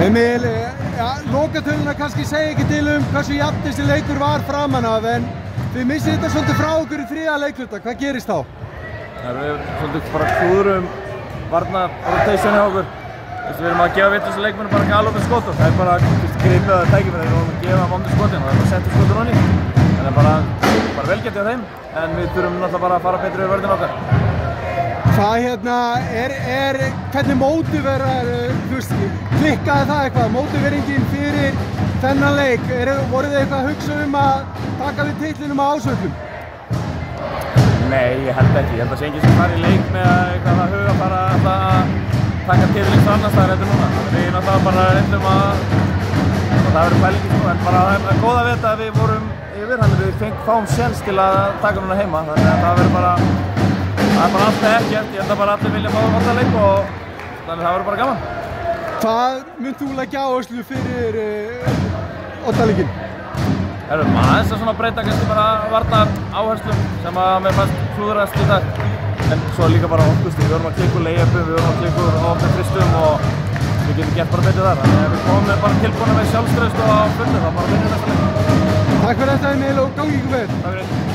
Emil, lokatöluna kannski segja ekki til hversu jafn þessi leikur var framan af, en þið missið þetta svolítið frá okkur í þriðja leikluta. Hvað gerist þá? Við svolítið bara klúðurum varnarrotation hjá okkur. Við erum að gefa vitlausum leikmönnum bara galopin skot og það bara gripið að tækifæri. Við erum að gefa vondu skotin og það bara setja skotin honni. Þannig að bara velgert hjá þeim, en við þurfum náttúrulega bara að fara betur yfir vörðin okkar. Hvernig mótiverar, klikkaði það eitthvað, mótiveringin fyrir þennan leik? Voruð þið eitthvað að hugsa að taka við titlinum á Ásvöllum? Nei, ég held ekki. Ég held að sé enginn sem fari í leik með eitthvað að huga bara að taka titilins annars staðar heldur núna. Við náttúrulega bara reyndum að það verður pælingi sko, en bara það er góð að vita að við vorum yfir, þannig að við fáum séns til að taka núna heima, þannig að það verður bara allt eða ekkert. Ég held að bara allir vilja fá það leik og þannig að það verður bara gaman. Hvað mynd þú leggja áherslu fyrir Oddaleikinn? Aðeins að breyta kannski bara varnar áherslum sem að mér fannst klúðrast í dag. En svo líka bara orkustig, við vorum að klikka úr layupum, við vorum að klikka úr opnum fristum og við getum gert bara betur þar. Þannig að við komum bara tilbúna með sjálfstraust og á fullu, þá bara vinnum við næsta leik. Takk fyrir þetta Emil og gangi ykkur vel. Takk fyrir.